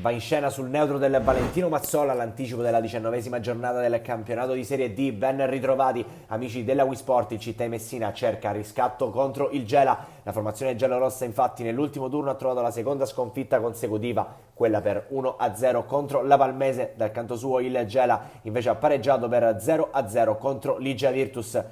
va in scena sul neutro del Valentino Mazzola all'anticipo della 19ª giornata del campionato di Serie D. Ben ritrovati amici della Wisport. Il Città di Messina cerca riscatto contro il Gela. La formazione giallorossa infatti nell'ultimo turno ha trovato la seconda sconfitta consecutiva, quella per 1-0 contro la Palmese. Dal canto suo il Gela invece ha pareggiato per 0-0 contro l'Igia Virtus.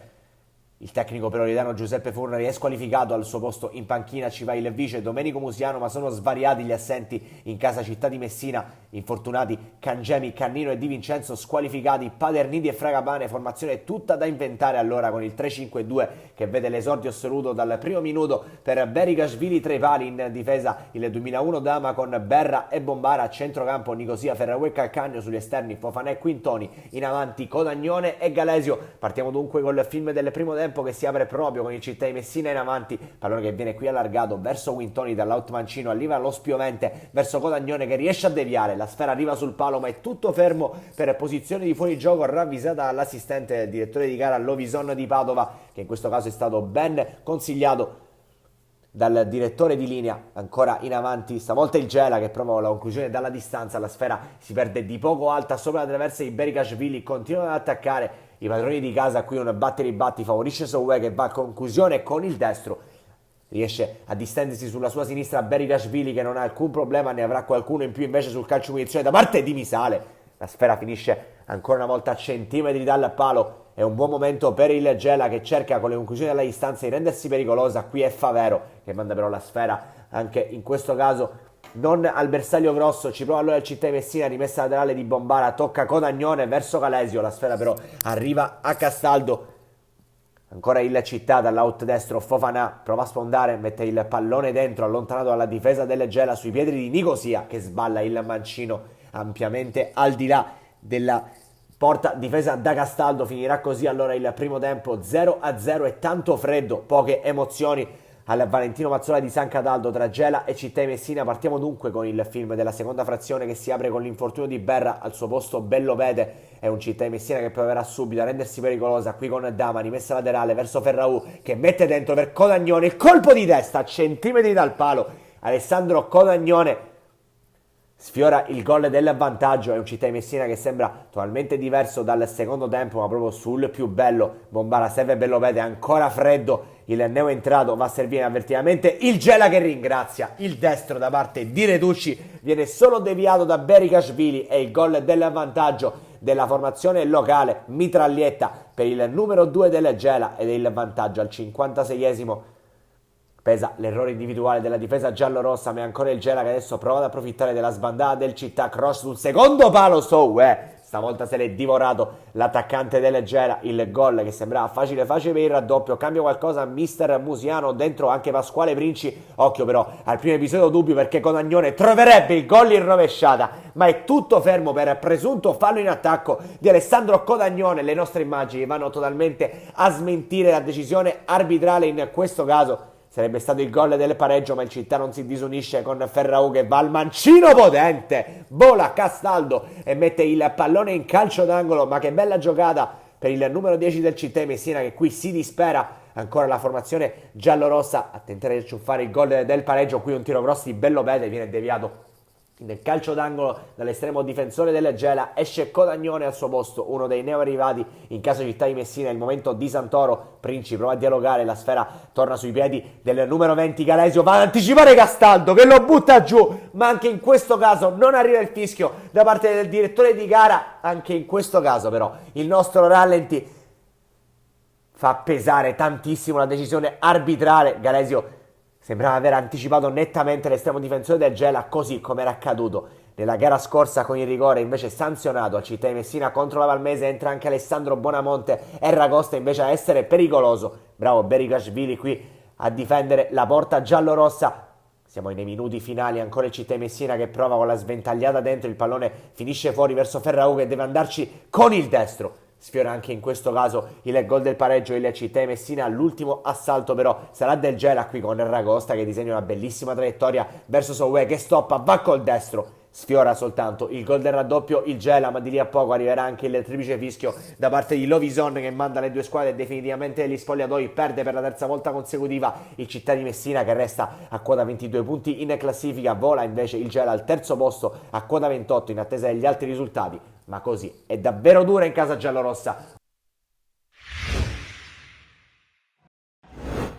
Il tecnico peloritano Giuseppe Furnari è squalificato, al suo posto in panchina ci va il vice Domenico Musiano, ma sono svariati gli assenti in casa Città di Messina. Infortunati Cangemi, Cannino e Di Vincenzo, squalificati Paterniti e Fragapane, formazione tutta da inventare allora con il 3-5-2 che vede l'esordio assoluto dal primo minuto per Berikashvili tra i pali, in difesa il 2001 Dama con Berra e Bombara, a centrocampo Nicosia, Ferragu e Calcagno, sugli esterni Fofana e Quintoni, in avanti Codagnone e Galesio. Partiamo dunque col film del primo tempo che si apre proprio con il Città di Messina in avanti, pallone che viene qui allargato verso Quintoni dall'out mancino, arriva lo spiovente verso Codagnone che riesce a deviare, la sfera arriva sul palo ma è tutto fermo per posizione di fuorigioco ravvisata dall'assistente direttore di gara Lovison di Padova, che in questo caso è stato ben consigliato dal direttore di linea. Ancora in avanti, stavolta il Gela che prova la conclusione dalla distanza, la sfera si perde di poco alta sopra la traversa di Berikashvili, continuano ad attaccare i padroni di casa. Qui un batti favorisce Soué che va a conclusione con il destro, riesce a distendersi sulla sua sinistra Berikashvili che non ha alcun problema, ne avrà qualcuno in più invece sul calcio munizione da parte di Misale. La sfera finisce ancora una volta a centimetri dal palo. È un buon momento per il Gela che cerca con le conclusioni della distanza di rendersi pericolosa. Qui è Favero che manda però la sfera anche in questo caso non al bersaglio grosso. Ci prova allora il Città di Messina, rimessa laterale di Bombara, tocca Codagnone verso Calesio, la sfera però arriva a Castaldo. Ancora il Città dall'out destro, Fofana prova a sfondare, mette il pallone dentro, allontanato dalla difesa del Gela sui piedi di Nicosia che sballa il mancino ampiamente al di là della porta difesa da Castaldo. Finirà così allora il primo tempo 0-0 e tanto freddo, poche emozioni al Valentino Mazzola di San Cataldo tra Gela e Città di Messina. Partiamo dunque con il film della seconda frazione che si apre con l'infortunio di Berra, al suo posto Bellopede. È un Città di Messina che proverà subito a rendersi pericolosa qui con Dama, rimessa laterale verso Ferraù che mette dentro per Codagnone, il colpo di testa a centimetri dal palo. Alessandro Codagnone sfiora il gol del vantaggio. È un Città di Messina che sembra totalmente diverso dal secondo tempo, ma proprio sul più bello. Bombara serve Bellopede, ancora freddo il neo entrato, va a servire avvertitamente il Gela che ringrazia. Il destro da parte di Retucci viene solo deviato da Berikashvili e il gol del vantaggio della formazione locale. Mitraglietta per il numero 2 del Gela ed è il vantaggio al 56esimo. Pesa l'errore individuale della difesa giallorossa, ma è ancora il Gela che adesso prova ad approfittare della sbandata del Città. Cross sul secondo palo, stavolta se l'è divorato l'attaccante del Gela. Il gol che sembrava facile per il raddoppio. Cambia qualcosa mister Musiano, dentro anche Pasquale Princi. Occhio però al primo episodio dubbio, perché Codagnone troverebbe il gol in rovesciata, ma è tutto fermo per presunto fallo in attacco di Alessandro Codagnone. Le nostre immagini vanno totalmente a smentire la decisione arbitrale in questo caso. Sarebbe stato il gol del pareggio, ma il Città non si disunisce con Ferraù che va al mancino potente, vola Castaldo e mette il pallone in calcio d'angolo. Ma che bella giocata per il numero 10 del Città di Messina che qui si dispera. Ancora la formazione giallorossa a tentare di ciuffare il gol del pareggio. Qui un tiro grosso di Bellopede, viene deviato nel calcio d'angolo dall'estremo difensore del Gela. Esce Codagnone al suo posto, uno dei neo arrivati in casa Città di Messina. Il momento di Santoro, Princi prova a dialogare, la sfera torna sui piedi del numero 20 Galesio, va ad anticipare Castaldo che lo butta giù, ma anche in questo caso non arriva il fischio da parte del direttore di gara. Anche in questo caso però il nostro rallenti fa pesare tantissimo la decisione arbitrale. Galesio sembrava aver anticipato nettamente l'estremo difensore del Gela, così come era accaduto nella gara scorsa con il rigore invece sanzionato a Città di Messina contro la Palmese. Entra anche Alessandro Bonamonte e Ragosta invece a essere pericoloso. Bravo Berikashvili qui a difendere la porta giallorossa. Siamo nei minuti finali, ancora il Città di Messina che prova con la sventagliata dentro, il pallone finisce fuori verso Ferraù che deve andarci con il destro. Sfiora anche in questo caso il gol del pareggio il Città di Messina. L'ultimo assalto però sarà del Gela qui con Ragosta che disegna una bellissima traiettoria verso Soué che stoppa, va col destro, sfiora soltanto il gol del raddoppio il Gela, ma di lì a poco arriverà anche il triplice fischio da parte di Lovison che manda le due squadre definitivamente agli spogliatoi. Perde per la terza volta consecutiva il Città di Messina, che resta a quota 22 punti in classifica, vola invece il Gela al terzo posto a quota 28 in attesa degli altri risultati, ma così è davvero dura in casa giallorossa.